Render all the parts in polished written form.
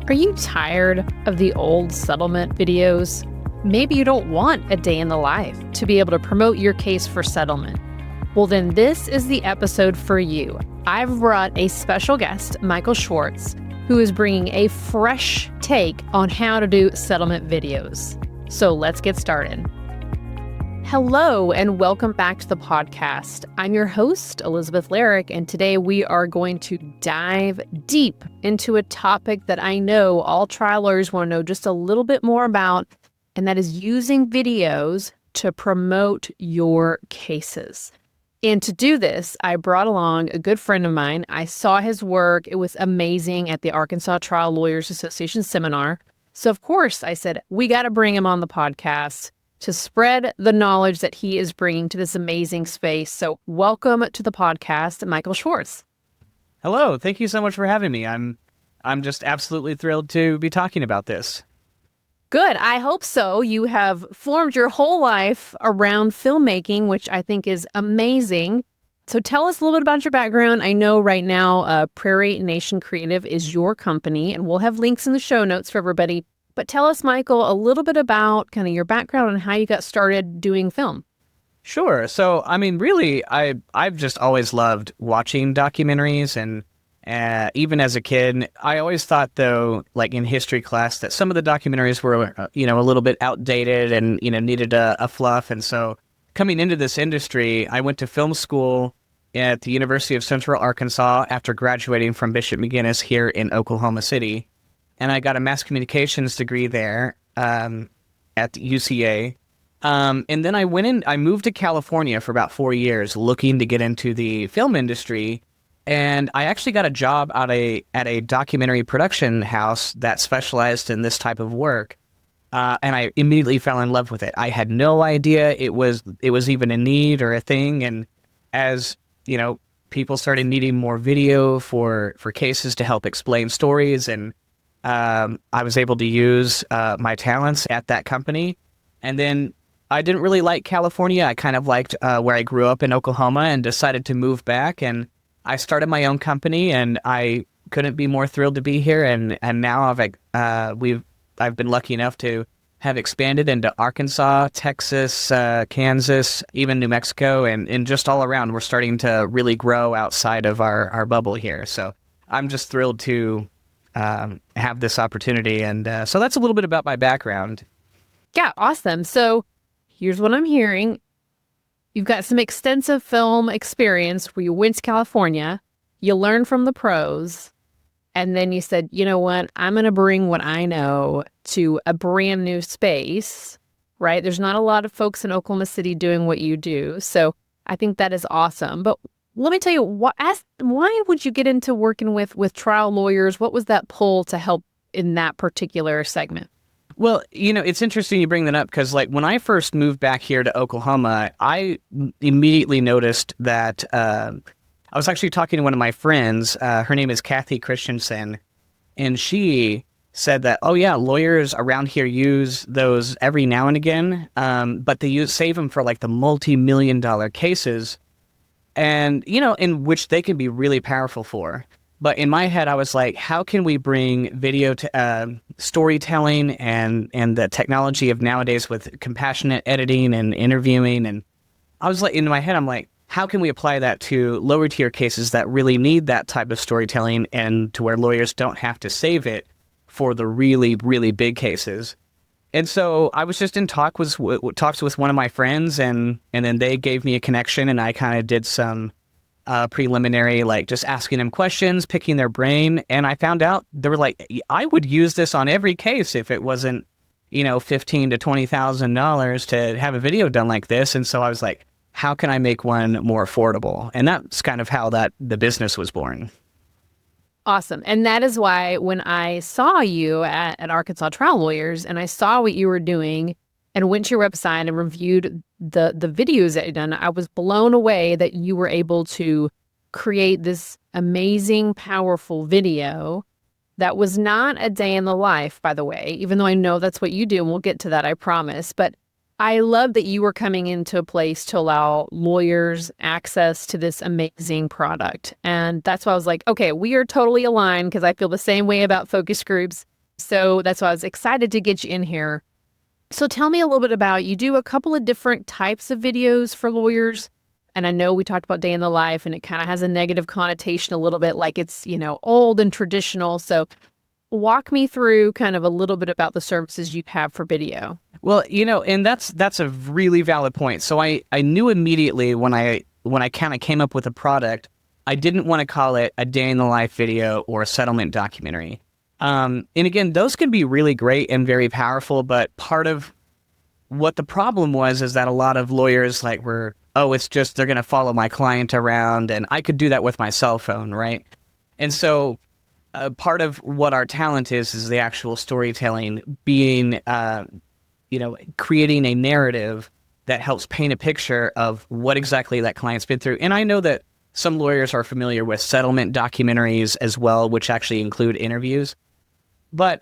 Are you tired of the old settlement videos? Maybe you don't want a day in the life to be able to promote your case for settlement. Well, then this is the episode for you. I've brought a special guest, Michael Schwarz, who is bringing a fresh take on how to do settlement videos. So let's get started. Hello, and welcome back to the podcast. I'm your host, Elizabeth Larrick, and today we are going to dive deep into a topic that I know all trial lawyers want to know just a little bit more about, and that is using videos to promote your cases. And to do this, I brought along a good friend of mine. I saw his work. It was amazing at the Arkansas Trial Lawyers Association seminar. So, of course, I said, we got to bring him on the podcast to spread the knowledge that he is bringing to this amazing space. So welcome to the podcast, Michael Schwarz. Hello. Thank you so much for having me. I'm just absolutely thrilled to be talking about this. Good. I hope so. You have formed your whole life around filmmaking, which I think is amazing. So tell us a little bit about your background. I know right now Prairie Nation Creative is your company, and we'll have links in the show notes for everybody. But tell us, Michael, a little bit about kind of your background and how you got started doing film. Sure. So, really, I've just always loved watching documentaries, and even as a kid, I always thought, though, like in history class, that some of the documentaries were, a little bit outdated and, needed a fluff. And so coming into this industry, I went to film school at the University of Central Arkansas after graduating from Bishop McGuinness here in Oklahoma City. And I got a mass communications degree there at the UCA. And then I moved to California for about 4 years looking to get into the film industry. And I actually got a job at a documentary production house that specialized in this type of work. And I immediately fell in love with it. I had no idea it was even a need or a thing. And as, people started needing more video for cases to help explain stories, and I was able to use my talents at that company. And then I didn't really like California. I kind of liked where I grew up in Oklahoma and decided to move back. And I started my own company, and I couldn't be more thrilled to be here. And now I've been lucky enough to have expanded into Arkansas, Texas, Kansas, even New Mexico, and just all around. We're starting to really grow outside of our bubble here. So I'm just thrilled to have this opportunity. And so that's a little bit about my background. Yeah, awesome. So here's what I'm hearing. You've got some extensive film experience where you went to California, you learned from the pros, and then you said, you know what, I'm going to bring what I know to a brand new space, right? There's not a lot of folks in Oklahoma City doing what you do. So I think that is awesome. But let me tell you, why would you get into working with trial lawyers? What was that pull to help in that particular segment? Well, it's interesting you bring that up because, when I first moved back here to Oklahoma, I immediately noticed that I was actually talking to one of my friends. Her name is Kathy Christensen, and she said that, oh, yeah, lawyers around here use those every now and again, but they save them for, the multi-million-dollar cases. And, in which they can be really powerful for. But in my head, I was like, how can we bring video to storytelling and the technology of nowadays with compassionate editing and interviewing? And I was like, in my head, I'm like, how can we apply that to lower tier cases that really need that type of storytelling and to where lawyers don't have to save it for the really, really big cases? And so I was just in talks with one of my friends, and then they gave me a connection, and I kind of did some preliminary, just asking them questions, picking their brain. And I found out they were like, I would use this on every case if it wasn't, $15,000 to $20,000 to have a video done like this. And so I was like, how can I make one more affordable? And that's kind of how the business was born. Awesome. And that is why when I saw you at Arkansas Trial Lawyers and I saw what you were doing and went to your website and reviewed the videos that you'd done, I was blown away that you were able to create this amazing, powerful video that was not a day in the life, by the way, even though I know that's what you do, and we'll get to that, I promise. But I love that you were coming into a place to allow lawyers access to this amazing product. And that's why I was like, okay, we are totally aligned because I feel the same way about focus groups. So that's why I was excited to get you in here. So tell me a little bit about, you do a couple of different types of videos for lawyers. And I know we talked about day in the life, and it kind of has a negative connotation a little bit, like it's, old and traditional. So walk me through kind of a little bit about the services you have for video. Well, and that's a really valid point. So I knew immediately when I kind of came up with a product, I didn't want to call it a day in the life video or a settlement documentary. And again, those can be really great and very powerful, but part of what the problem was is that a lot of lawyers it's just they're going to follow my client around, and I could do that with my cell phone, right? And so part of what our talent is the actual storytelling, being, creating a narrative that helps paint a picture of what exactly that client's been through. And I know that some lawyers are familiar with settlement documentaries as well, which actually include interviews. But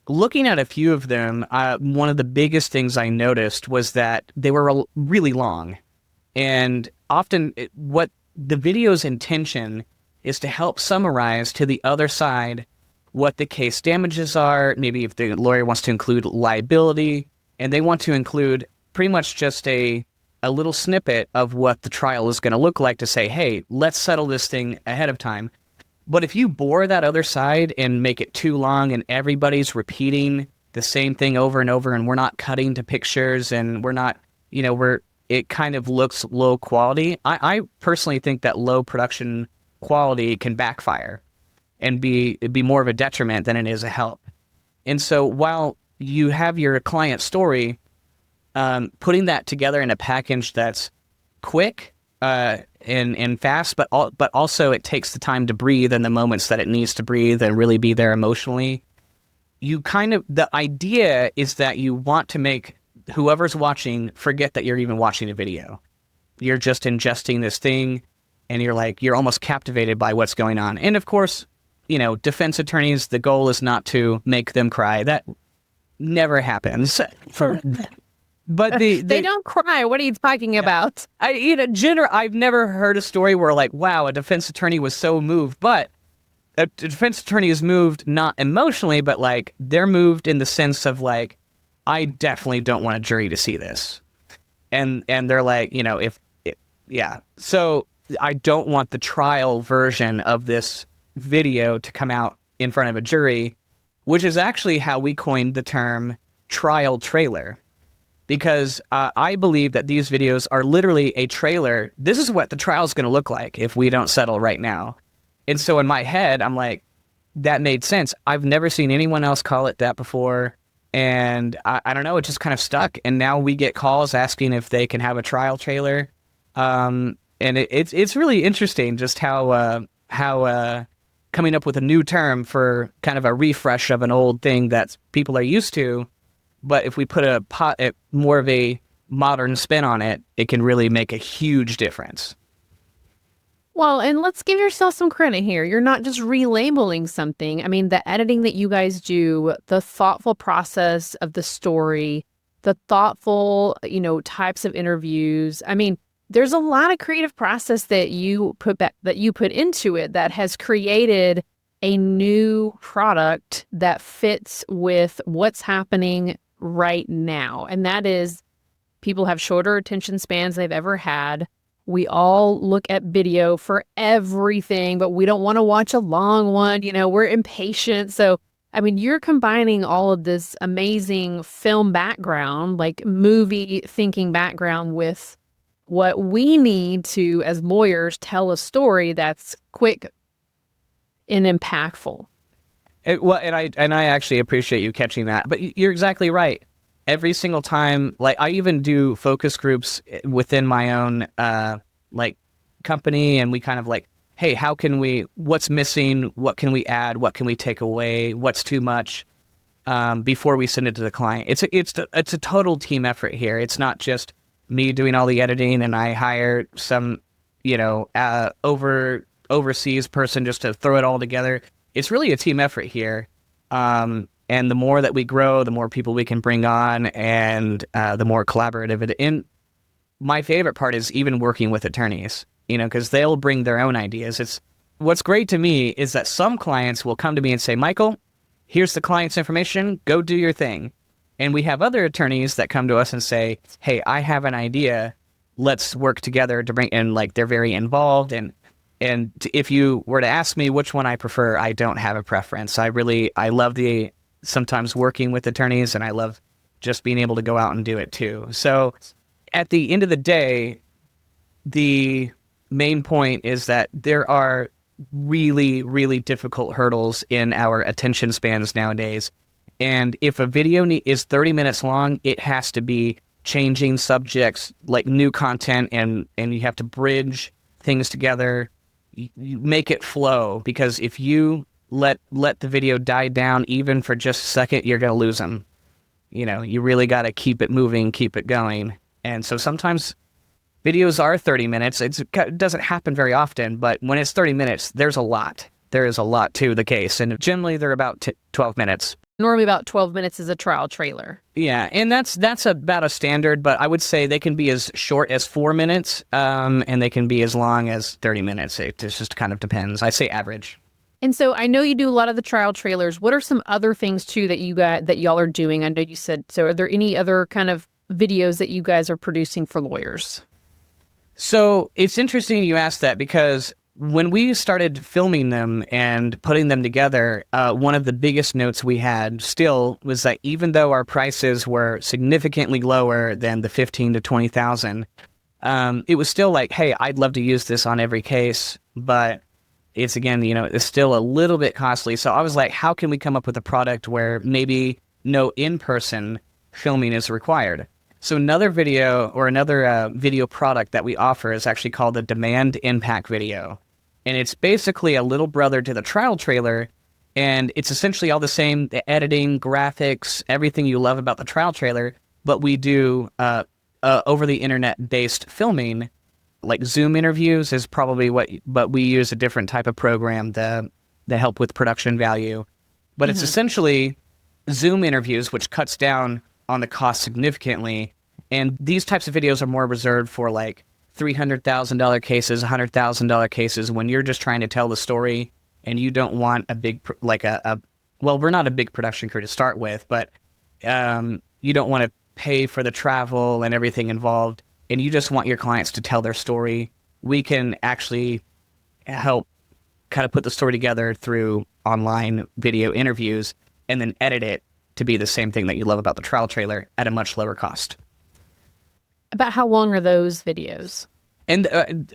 looking at a few of them, one of the biggest things I noticed was that they were really long. And often what the video's intention is to help summarize to the other side what the case damages are, maybe if the lawyer wants to include liability, and they want to include pretty much just a little snippet of what the trial is going to look like to say, hey, let's settle this thing ahead of time. But if you bore that other side and make it too long and everybody's repeating the same thing over and over, and we're not cutting to pictures, and we're not, it kind of looks low quality. I personally think that low production quality can backfire and be more of a detriment than it is a help. And so while you have your client story, putting that together in a package that's quick and fast, but also it takes the time to breathe in the moments that it needs to breathe and really be there emotionally. The idea is that you want to make whoever's watching forget that you're even watching a video. You're just ingesting this thing, and you're almost captivated by what's going on. And of course, defense attorneys, the goal is not to make them cry. That never happens. But they don't cry. What are you talking about? I've never heard a story where wow, a defense attorney was so moved. But a defense attorney is moved not emotionally, but they're moved in the sense of I definitely don't want a jury to see this. And they're So I don't want the trial version of this video to come out in front of a jury, which is actually how we coined the term trial trailer. Because I believe that these videos are literally a trailer. This is what the trial is going to look like if we don't settle right now. And so in my head, I'm like, that made sense. I've never seen anyone else call it that before. And I don't know, it just kind of stuck. And now we get calls asking if they can have a trial trailer. And it's really interesting just how coming up with a new term for kind of a refresh of an old thing that people are used to. But if we put more of a modern spin on it, it can really make a huge difference. Well, and let's give yourself some credit here. You're not just relabeling something. I mean, the editing that you guys do, the thoughtful process of the story, the thoughtful, types of interviews. I mean, there's a lot of creative process that you put into it that has created a new product that fits with what's happening right now. And that is, people have shorter attention spans they've ever had. We all look at video for everything, but we don't want to watch a long one. We're impatient. So, I mean, you're combining all of this amazing film background, like movie thinking background, with what we need to, as lawyers, tell a story that's quick and impactful. And I actually appreciate you catching that. But you're exactly right. Every single time, I even do focus groups within my own company, and we kind of hey, what's missing? What can we add? What can we take away? What's too much? Before we send it to the client. It's a total team effort here. It's not just me doing all the editing and I hire some, overseas person just to throw it all together. It's really a team effort here. And the more that we grow, the more people we can bring on, and the more collaborative it is. And my favorite part is even working with attorneys, because they'll bring their own ideas. What's great to me is that some clients will come to me and say, Michael, here's the client's information, go do your thing. And we have other attorneys that come to us and say, hey, I have an idea, let's work together to bring in, like, they're very involved. And if you were to ask me which one I prefer, I don't have a preference. I love sometimes working with attorneys, and I love just being able to go out and do it too. So at the end of the day, the main point is that there are really, really difficult hurdles in our attention spans nowadays. And if a video is 30 minutes long, it has to be changing subjects, like new content, and you have to bridge things together. You make it flow, because if you let the video die down even for just a second, you're going to lose them. You really got to keep it moving, keep it going. And so sometimes videos are 30 minutes. It doesn't happen very often, but when it's 30 minutes, there's a lot. There is a lot to the case, and generally they're about 12 minutes. Normally about 12 minutes is a trial trailer. Yeah, and that's about a standard, but I would say they can be as short as 4 minutes, and they can be as long as 30 minutes. It just kind of depends. I say average. And so I know you do a lot of the trial trailers. What are some other things too that y'all are doing? I know you said, so are there any other kind of videos that you guys are producing for lawyers? So it's interesting you asked that, because when we started filming them and putting them together, one of the biggest notes we had still was that even though our prices were significantly lower than the $15,000 to $20,000, it was still like, hey, I'd love to use this on every case, but it's, again, it's still a little bit costly. So I was like, how can we come up with a product where maybe no in-person filming is required? So another video product that we offer is actually called the Demand Impact Video. And it's basically a little brother to the trial trailer, and it's essentially all the same, the editing, graphics, everything you love about the trial trailer, but we do over the internet-based filming. Like Zoom interviews is probably but we use a different type of program to help with production value. But it's essentially Zoom interviews, which cuts down on the cost significantly. And these types of videos are more reserved for like $300,000 cases, $100,000 cases, when you're just trying to tell the story and you don't want a big, well, we're not a big production crew to start with, but you don't want to pay for the travel and everything involved, and you just want your clients to tell their story. We can actually help kind of put the story together through online video interviews and then edit it to be the same thing that you love about the trial trailer at a much lower cost. About how long are those videos? And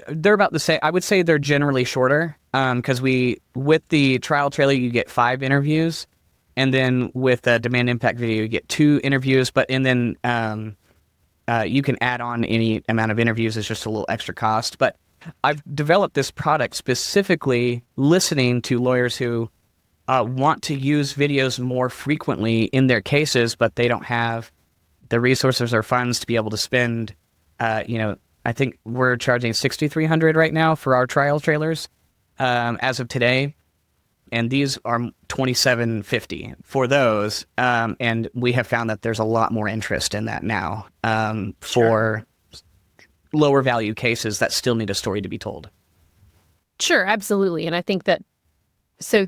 they're about the same. I would say they're generally shorter, because with the trial trailer, you get 5 interviews. And then with the Demand Impact Video, you get 2 interviews. And then you can add on any amount of interviews. It's just a little extra cost. But I've developed this product specifically listening to lawyers who want to use videos more frequently in their cases, but they don't have the resources or funds to be able to spend. I think we're charging $6,300 right now for our trial trailers as of today, and these are $2,750 for those. And we have found that there's a lot more interest in that now for lower value cases that still need a story to be told. Sure, absolutely. And I think that, so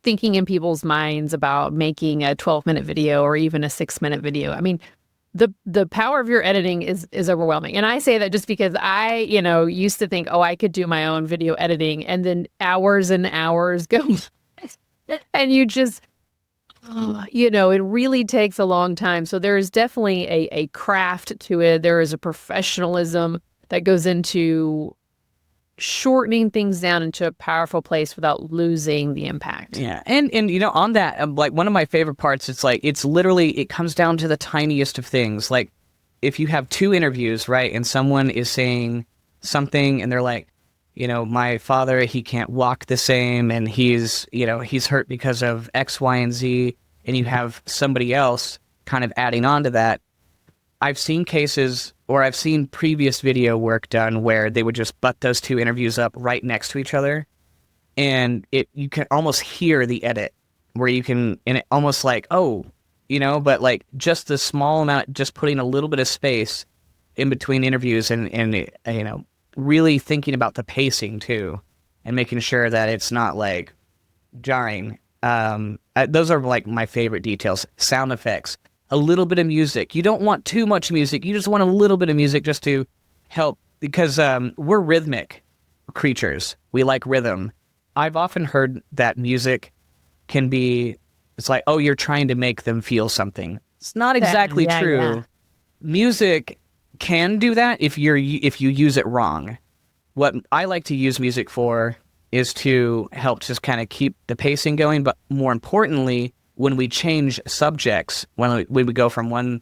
thinking in people's minds about making a 12-minute video or even a 6-minute video, I mean, the power of your editing is overwhelming. And I say that just because I, used to think, oh, I could do my own video editing, and then hours and hours go and you just, it really takes a long time. So there is definitely a craft to it. There is a professionalism that goes into shortening things down into a powerful place without losing the impact. Yeah. And on that, like, one of my favorite parts, it's literally, it comes down to the tiniest of things. Like, if you have 2 interviews, right, and someone is saying something and they're like, my father, he can't walk the same, and he's hurt because of X, Y, and Z, and you have somebody else kind of adding on to that. I've seen cases, or I've seen previous video work done where they would just butt those 2 interviews up right next to each other, and you can almost hear the edit where and it almost like, but like just the small amount, just putting a little bit of space in between interviews and really thinking about the pacing too, and making sure that it's not like jarring. Those are like my favorite details. Sound effects, a little bit of music. You don't want too much music. You just want a little bit of music just to help, because we're rhythmic creatures. We like rhythm. I've often heard that music can be, it's like, oh, you're trying to make them feel something. It's not exactly true. Yeah. Music can do that if you use it wrong. What I like to use music for is to help just kind of keep the pacing going, but more importantly, when we change subjects, when we go from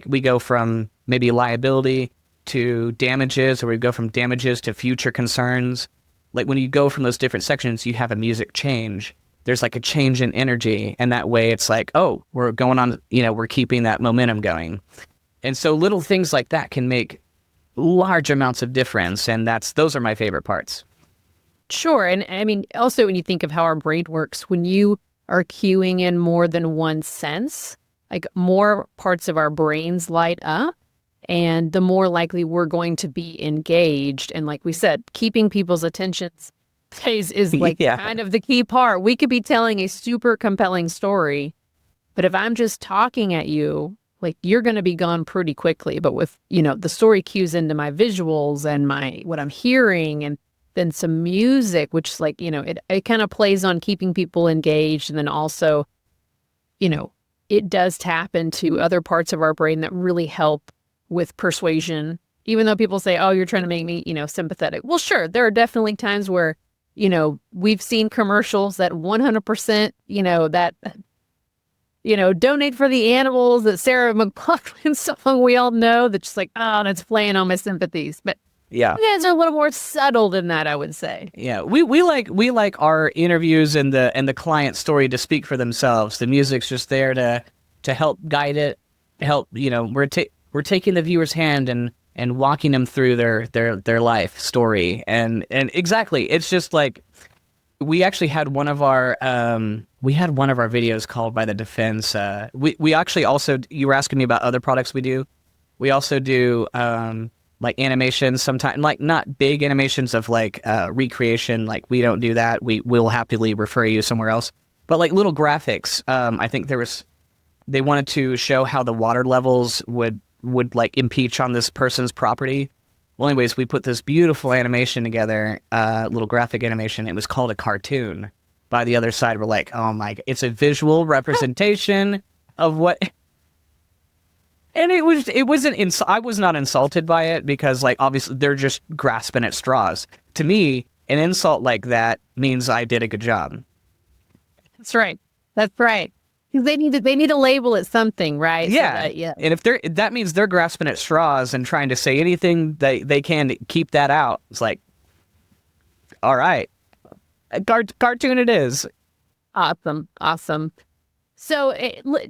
we go from maybe liability to damages, or we go from damages to future concerns. Like when you go from those different sections, you have a music change. There's like a change in energy, and that way it's like, oh, we're going on, we're keeping that momentum going. And so little things like that can make large amounts of difference, and those are my favorite parts. Sure. And I mean, also when you think of how our brain works, when you are cueing in more than one sense, like more parts of our brains light up, and the more likely we're going to be engaged. And like we said, keeping people's attention phase is like kind of the key part. We could be telling a super compelling story, but if I'm just talking at you, like you're going to be gone pretty quickly. But with, the story cues into my visuals and what I'm hearing, and then some music, which is like, it kind of plays on keeping people engaged. And then also, it does tap into other parts of our brain that really help with persuasion, even though people say, oh, you're trying to make me, sympathetic. Well, sure. There are definitely times where, we've seen commercials that 100%, donate for the animals, that Sarah McLachlan song we all know, that's just like, oh, that's playing on my sympathies. But yeah, you guys are a little more subtle than that, I would say. Yeah, we like our interviews and the client story to speak for themselves. The music's just there to help guide it, help, we're taking the viewer's hand and walking them through their life story. And exactly, it's just like, we actually had one of our videos called by the defense. We actually also, you were asking me about other products we do. We also do like animations sometimes, like not big animations of like recreation. Like we don't do that. We'll happily refer you somewhere else. But like little graphics. I think they wanted to show how the water levels would like impeach on this person's property. Well, anyways, we put this beautiful animation together, little graphic animation. It was called a cartoon. By the other side, we're like, oh my, it's a visual representation of what. And I was not insulted by it, because like, obviously they're just grasping at straws. To me, an insult like that means I did a good job. That's right. Because they need to label it something, right? Yeah. So and if that means they're grasping at straws and trying to say anything they can to keep that out. It's like, all right, cartoon it is. Awesome. So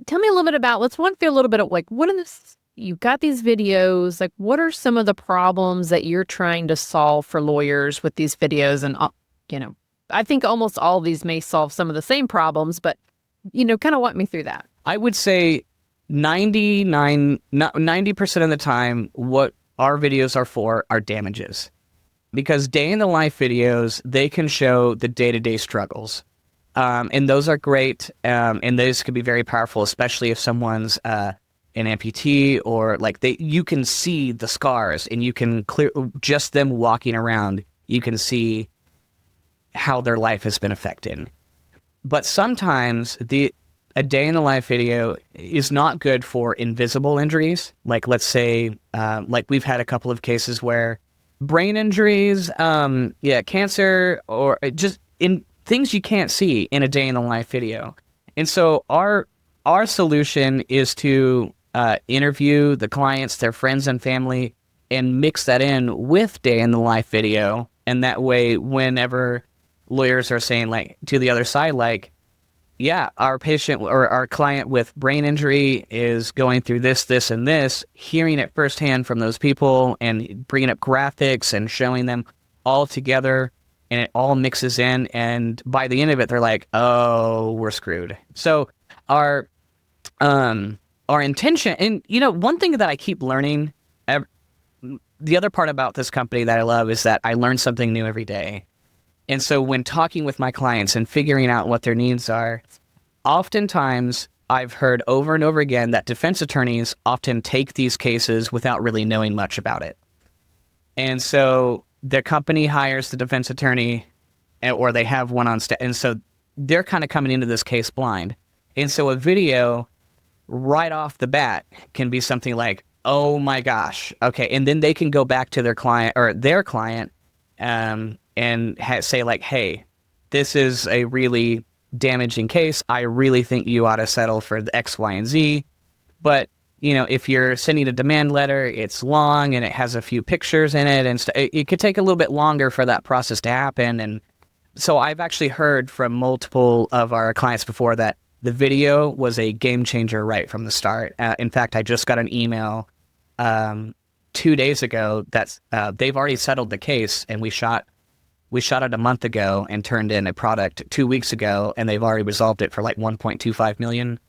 tell me a little bit about, let's run through a little bit of like, you've got these videos, like what are some of the problems that you're trying to solve for lawyers with these videos? And, I think almost all of these may solve some of the same problems, but, kind of walk me through that. I would say 90% of the time, what our videos are for are damages. Because day in the life videos, they can show the day-to-day struggles. And those are great, and those can be very powerful, especially if someone's an amputee, or like you can see the scars, and you can just them walking around, you can see how their life has been affected. But sometimes a day in the life video is not good for invisible injuries. Like let's say, like we've had a couple of cases where brain injuries, cancer, or just in things you can't see in a day in the life video. And so our solution is to interview the clients, their friends and family, and mix that in with day in the life video. And that way, whenever lawyers are saying like to the other side, like, yeah, our patient or our client with brain injury is going through this, and this, hearing it firsthand from those people and bringing up graphics and showing them all together, and it all mixes in. And by the end of it, they're like, oh, we're screwed. So our intention, and one thing that I keep learning, the other part about this company that I love is that I learn something new every day. And so when talking with my clients and figuring out what their needs are, oftentimes I've heard over and over again that defense attorneys often take these cases without really knowing much about it. And so their company hires the defense attorney, or they have one on staff. And so they're kind of coming into this case blind. And so a video right off the bat can be something like, oh my gosh, okay. And then they can go back to their client and say like, hey, this is a really damaging case. I really think you ought to settle for the X, Y, and Z. But, you know, if you're sending a demand letter, it's long and it has a few pictures in it, and it could take a little bit longer for that process to happen. And so I've actually heard from multiple of our clients before that the video was a game changer right from the start. In fact, I just got an email 2 days ago that they've already settled the case, and we shot it a month ago and turned in a product 2 weeks ago, and they've already resolved it for like 1.25 million.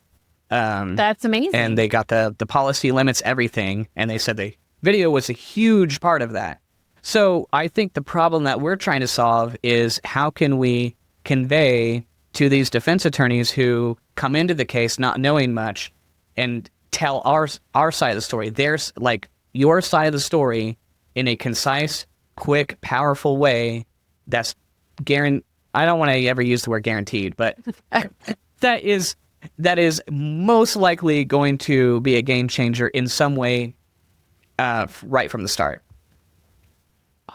That's amazing. And they got the policy limits, everything, and they said the video was a huge part of that. So I think the problem that we're trying to solve is how can we convey to these defense attorneys who come into the case not knowing much and tell our side of the story, there's like your side of the story in a concise, quick, powerful way that's I don't want to ever use the word guaranteed, but that is most likely going to be a game changer in some way right from the start.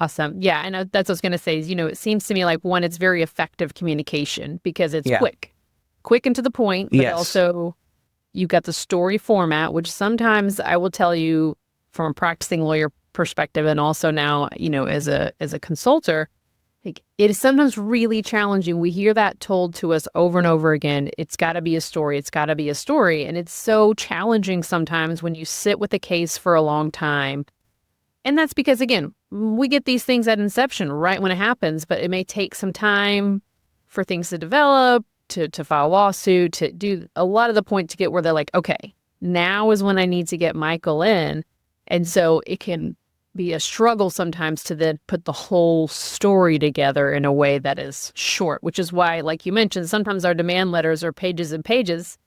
Awesome. Yeah, and that's what I was going to say is, you know, it seems to me like, one, it's very effective communication because it's quick and to the point, but also you got the story format, which sometimes I will tell you from a practicing lawyer perspective, and also now, you know, as a consultant, like, it is sometimes really challenging. We hear that told to us over and over again. It's got to be a story. It's got to be a story. And it's so challenging sometimes when you sit with a case for a long time. And that's because, again, we get these things at inception right when it happens, but it may take some time for things to develop, to file a lawsuit, to do a lot of the point to get where they're like, okay, now is when I need to get Michael in. And so it can be a struggle sometimes to then put the whole story together in a way that is short, which is why, like you mentioned, sometimes our demand letters are pages and pages.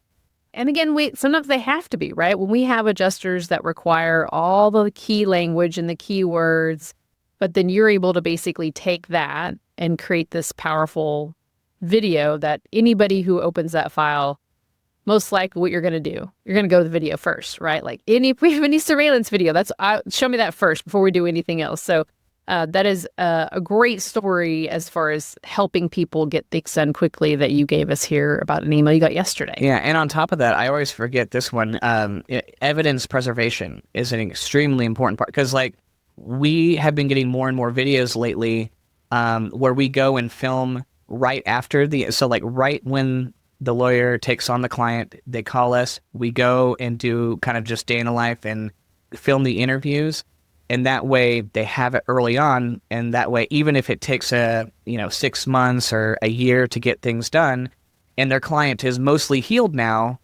And again, sometimes they have to be, right? When we have adjusters that require all the key language and the keywords, but then you're able to basically take that and create this powerful video that anybody who opens that file, most likely what you're going to do, you're going to go to the video first, right? Like if we have any surveillance video, show me that first before we do anything else. So that is a great story as far as helping people get things done quickly that you gave us here about an email you got yesterday. Yeah, and on top of that, I always forget this one. Evidence preservation is an extremely important part, because like we have been getting more and more videos lately where we go and film right after right when the lawyer takes on the client, they call us, we go and do kind of just day in the life and film the interviews. And that way they have it early on. And that way, even if it takes 6 months or a year to get things done, and their client is mostly healed now,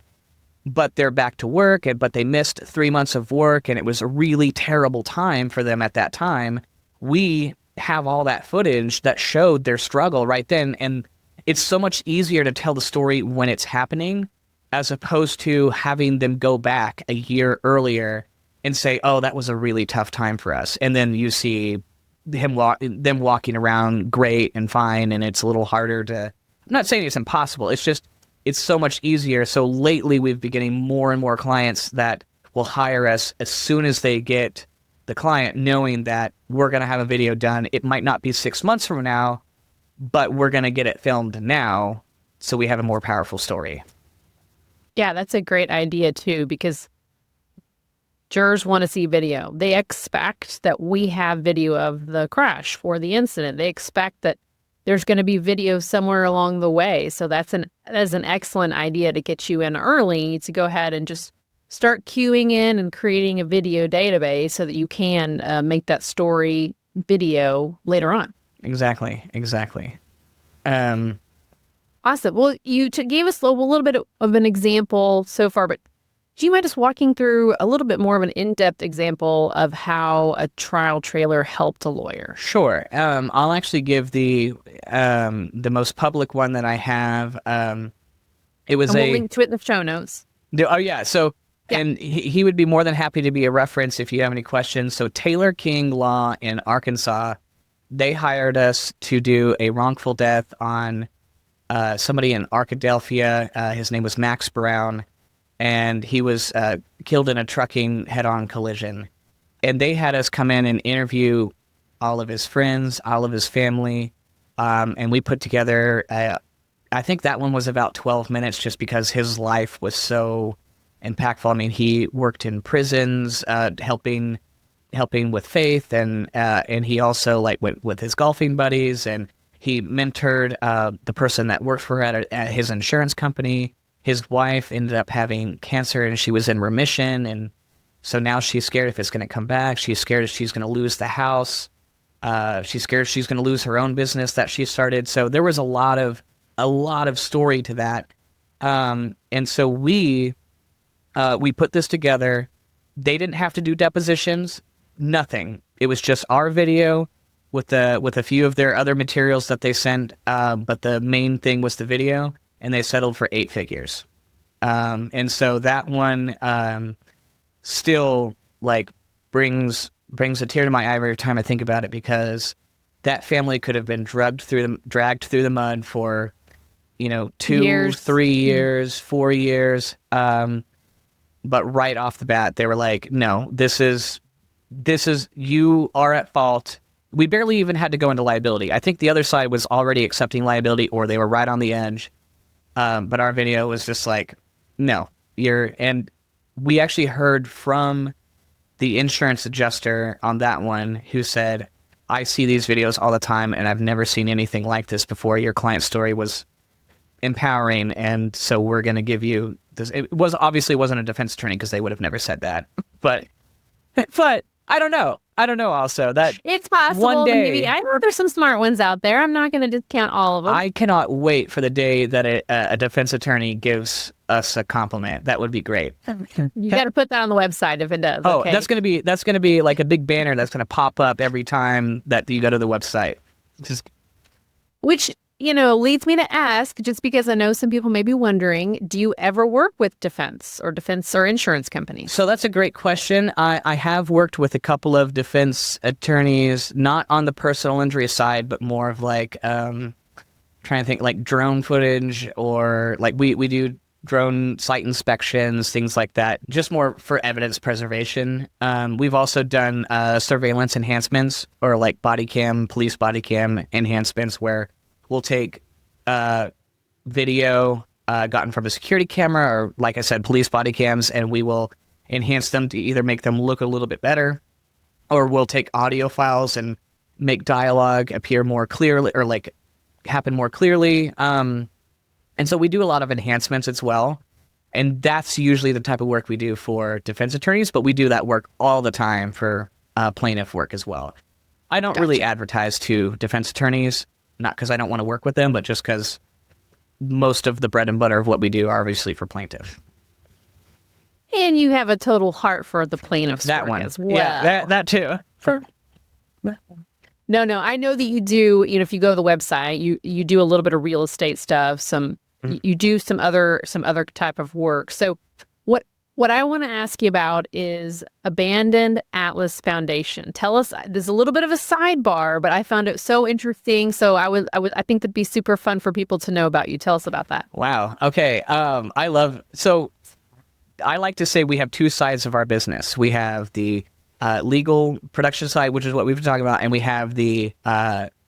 but they're back to work, but they missed 3 months of work and it was a really terrible time for them at that time, we have all that footage that showed their struggle right then. And it's so much easier to tell the story when it's happening, as opposed to having them go back a year earlier and say, oh, that was a really tough time for us. And then you see them walking around great and fine, and it's a little harder to... I'm not saying it's impossible. It's just, it's so much easier. So lately we've been getting more and more clients that will hire us as soon as they get the client, knowing that we're going to have a video done. It might not be 6 months from now, but we're going to get it filmed now so we have a more powerful story. Yeah, that's a great idea too, because jurors want to see video. They expect that we have video of the crash or the incident. They expect that there's going to be video somewhere along the way. So that's an excellent idea to get you in early, to go ahead and just start queuing in and creating a video database so that you can make that story video later on. Exactly. Awesome. Well, you gave us a little bit of an example so far, but Do you mind just walking through a little bit more of an in-depth example of how a trial trailer helped a lawyer? Sure. I'll actually give the most public one that I have. It was And we'll link to it in the show notes. Oh yeah. So Yeah. and he would be more than happy to be a reference if you have any questions. So Taylor King Law in Arkansas, they hired us to do a wrongful death on somebody in Arkadelphia. His name was Max Brown, and he was killed in a trucking head-on collision. And they had us come in and interview all of his friends, all of his family, and we put together, I think that one was about 12 minutes just because his life was so impactful. I mean, he worked in prisons, helping with faith, and he also like went with his golfing buddies, and he mentored the person that worked for her at his insurance company. His wife ended up having cancer, and she was in remission, and so now she's scared if it's going to come back. She's scared she's going to lose the house. She's scared she's going to lose her own business that she started. So there was a lot of story to that, and so we put this together. They didn't have to do depositions, nothing. It was just our video with a few of their other materials that they sent, but the main thing was the video, and they settled for 8 figures. And so that one still like brings a tear to my eye every time I think about it, because that family could have been dragged through the mud for 2 Years. 3 years, 4 years. But right off the bat, they were like, no, this is, you are at fault. We barely even had to go into liability. I think the other side was already accepting liability, or they were right on the edge. But our video was just like, no, and we actually heard from the insurance adjuster on that one who said, I see these videos all the time, and I've never seen anything like this before. Your client's story was empowering, and so we're going to give you this. It wasn't a defense attorney, because they would have never said that. But I don't know. Also, that it's possible. one day, maybe I know there's some smart ones out there. I'm not going to discount all of them. I cannot wait for the day that a defense attorney gives us a compliment. That would be great. You got to put that on the website if it does. Oh, okay? that's gonna be like a big banner that's gonna pop up every time that you go to the website. Which leads me to ask, just because I know some people may be wondering, do you ever work with defense or insurance companies? So that's a great question. I have worked with a couple of defense attorneys, not on the personal injury side, but more of like, trying to think, like drone footage, or like we do drone site inspections, things like that, just more for evidence preservation. We've also done surveillance enhancements, or like police body cam enhancements, where we'll take video gotten from a security camera, or like I said, police body cams, and we will enhance them to either make them look a little bit better, or we'll take audio files and make dialogue appear more clearly, or like happen more clearly. And so we do a lot of enhancements as well. And that's usually the type of work we do for defense attorneys, but we do that work all the time for plaintiff work as well. I don't really advertise to defense attorneys, not because I don't want to work with them, but just because most of the bread and butter of what we do are obviously for plaintiff. And you have a total heart for the plaintiff's That work one as well. Yeah, that too. No, I know that you do, if you go to the website, you do a little bit of real estate stuff, you do some other type of work. So what I want to ask you about is Abandoned Atlas Foundation. Tell us, there's a little bit of a sidebar, but I found it so interesting. So I think that'd be super fun for people to know about you. Tell us about that. Wow. Okay. I like to say we have two sides of our business. We have the legal production side, which is what we've been talking about, and we have the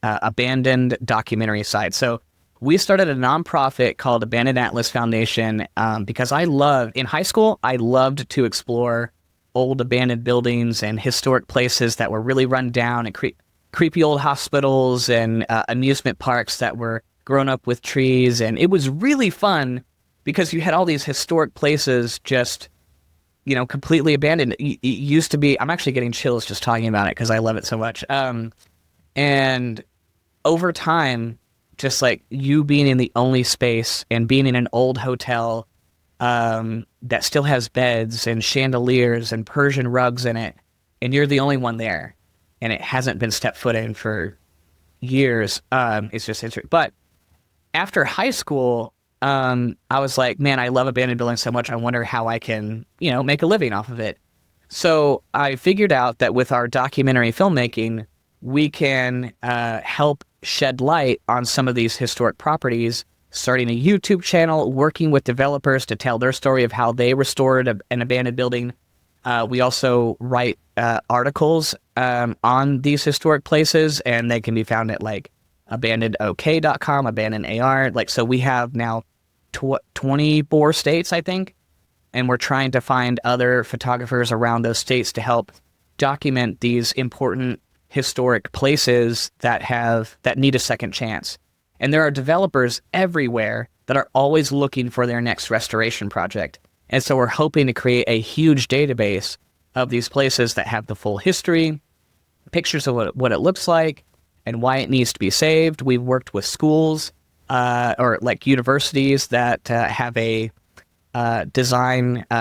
abandoned documentary side. So we started a nonprofit called Abandoned Atlas Foundation because in high school, I loved to explore old abandoned buildings and historic places that were really run down, and creepy old hospitals and amusement parks that were grown up with trees. And it was really fun because you had all these historic places just, completely abandoned. It used to be, I'm actually getting chills just talking about it because I love it so much. And over time, just like you being in the only space and being in an old hotel, that still has beds and chandeliers and Persian rugs in it, and you're the only one there, and it hasn't been stepped foot in for years. It's just interesting. But after high school, I was like, man, I love abandoned buildings so much. I wonder how I can, make a living off of it. So I figured out that with our documentary filmmaking, we can help shed light on some of these historic properties, starting a YouTube channel, working with developers to tell their story of how they restored an abandoned building. We also write articles on these historic places, and they can be found at like abandonedok.com, abandoned.ar. So we have now 24 states, I think, and we're trying to find other photographers around those states to help document these important historic places that need a second chance. And there are developers everywhere that are always looking for their next restoration project. And so we're hoping to create a huge database of these places that have the full history, pictures of what it looks like, and why it needs to be saved. We've worked with schools or like universities that have a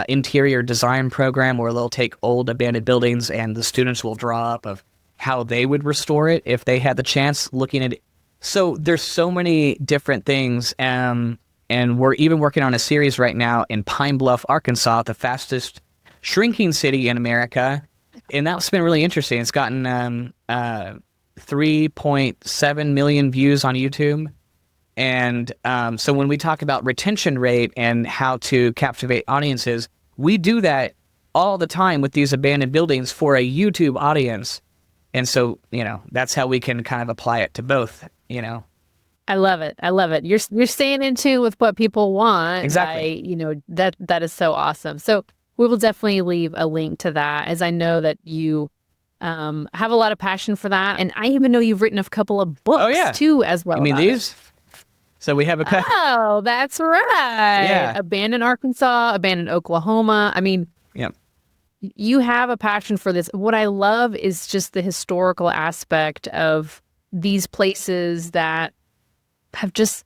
interior design program where they'll take old abandoned buildings and the students will draw up of how they would restore it if they had the chance, looking at it. So there's so many different things. And we're even working on a series right now in Pine Bluff, Arkansas, the fastest shrinking city in America. And that's been really interesting. It's gotten 3.7 million views on YouTube. And so when we talk about retention rate and how to captivate audiences, we do that all the time with these abandoned buildings for a YouTube audience. And so, that's how we can kind of apply it to both, I love it. I love it. You're staying in tune with what people want. Exactly. That is so awesome. So we will definitely leave a link to that, as I know that you have a lot of passion for that. And I even know you've written a couple of books too, as well. You mean these? So we have a Oh, that's right. Yeah. Abandoned Arkansas, Abandoned Oklahoma. I mean, Yep. You have a passion for this. What I love is just the historical aspect of these places that have just,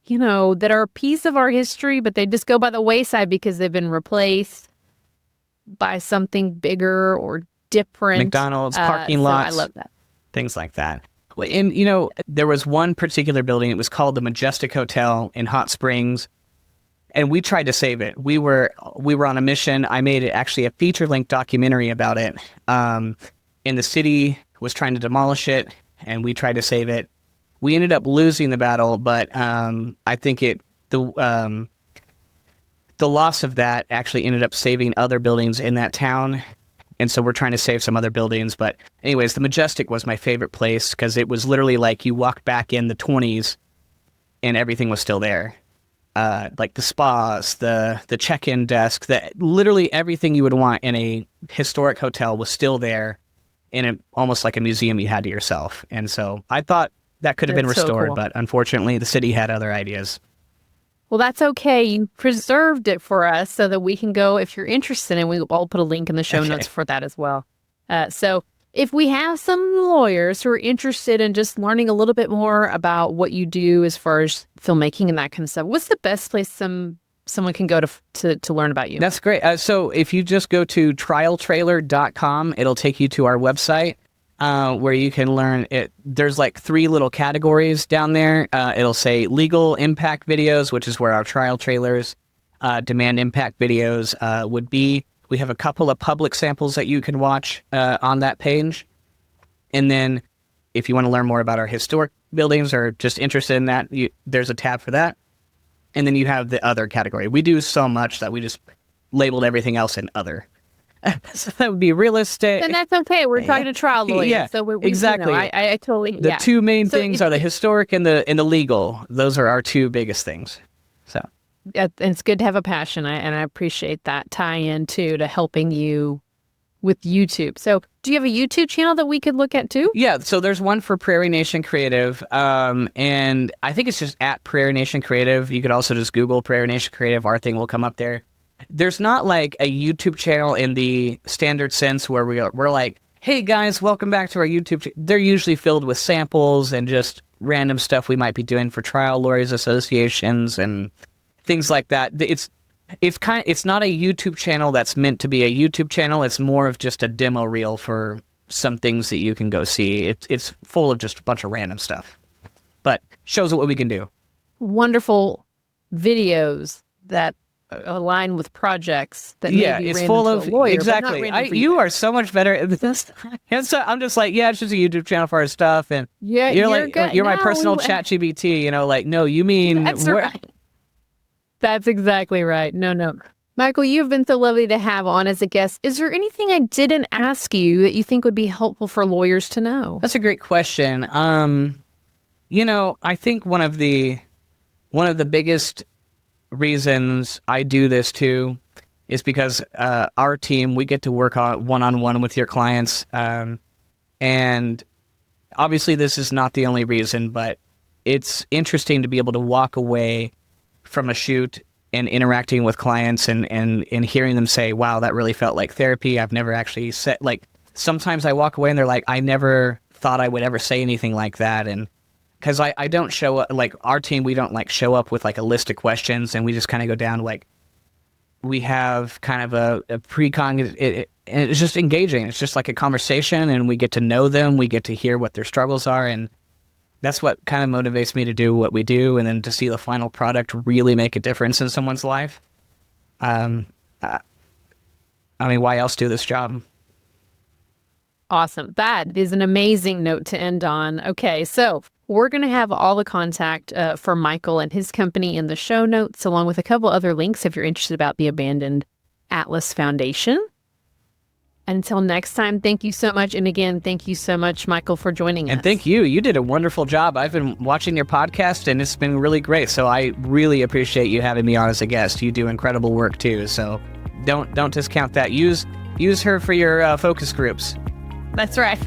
that are a piece of our history, but they just go by the wayside because they've been replaced by something bigger or different. McDonald's, parking lots. I love that. Things like that. And, there was one particular building. It was called the Majestic Hotel in Hot Springs. And we tried to save it. We were on a mission. I made it actually a feature-length documentary about it. And the city was trying to demolish it, and we tried to save it. We ended up losing the battle, but I think the loss of that actually ended up saving other buildings in that town. And so we're trying to save some other buildings. But anyways, the Majestic was my favorite place because it was literally like you walked back in the 20s and everything was still there. Like the spas, the check-in desk, literally everything you would want in a historic hotel was still there in almost like a museum you had to yourself. And so I thought that could have been restored, so cool. But unfortunately the city had other ideas. Well, that's okay. You preserved it for us so that we can go, if you're interested, and I'll put a link in the show notes for that as well. So if we have some lawyers who are interested in just learning a little bit more about what you do as far as filmmaking and that kind of stuff, what's the best place someone can go to learn about you? That's great. So if you just go to trialtrailer.com, it'll take you to our website where you can learn it. There's like 3 little categories down there. It'll say legal impact videos, which is where our trial trailers, demand impact videos would be. We have a couple of public samples that you can watch on that page. And then if you want to learn more about our historic buildings or just interested in that, there's a tab for that. And then you have the other category. We do so much that we just labeled everything else in other. So that would be real estate. And that's okay. We're talking to trial lawyers. Yeah, so we exactly. I totally, The two main things are the historic and the legal. Those are our 2 biggest things. So. And it's good to have a passion, and I appreciate that tie-in too to helping you with YouTube. So do you have a YouTube channel that we could look at too? Yeah, so there's one for Prairie Nation Creative, and I think it's just at Prairie Nation Creative. You could also just Google Prairie Nation Creative. Our thing will come up there. There's not like a YouTube channel in the standard sense where we're like, hey guys, welcome back to our YouTube. They're usually filled with samples and just random stuff we might be doing for trial lawyers associations and things like that. It's not a YouTube channel that's meant to be a YouTube channel. It's more of just a demo reel for some things that you can go see. It's full of just a bunch of random stuff, but shows what we can do. Wonderful videos that align with projects that may be it's random full to of a lawyer, exactly. but not random for You are so much better at this. And so I'm just like, it's just a YouTube channel for our stuff, and you're like, good. you're my personal ChatGPT. Like, no, you mean that's right. That's exactly right. No. Michael, you've been so lovely to have on as a guest. Is there anything I didn't ask you that you think would be helpful for lawyers to know? That's a great question. I think one of the biggest reasons I do this too is because our team, we get to work on one-on-one with your clients. And obviously this is not the only reason, but it's interesting to be able to walk away from a shoot and interacting with clients and hearing them say, wow, that really felt like therapy. I've never actually said, like, sometimes I walk away and they're like, I never thought I would ever say anything like that. And because I don't show up, like, our team, we don't like show up with like a list of questions, and we just kind of go down like, we have kind of a pre-con, and it's just engaging. It's just like a conversation, and we get to know them. We get to hear what their struggles are, and that's what kind of motivates me to do what we do, and then to see the final product really make a difference in someone's life. Why else do this job? Awesome. That is an amazing note to end on. Okay, so we're going to have all the contact for Michael and his company in the show notes, along with a couple other links if you're interested about the Abandoned Atlas Foundation. Until next time, thank you so much. And again, thank you so much, Michael, for joining us. And thank you. You did a wonderful job. I've been watching your podcast, and it's been really great. So I really appreciate you having me on as a guest. You do incredible work too. So don't discount that. Use her for your focus groups. That's right.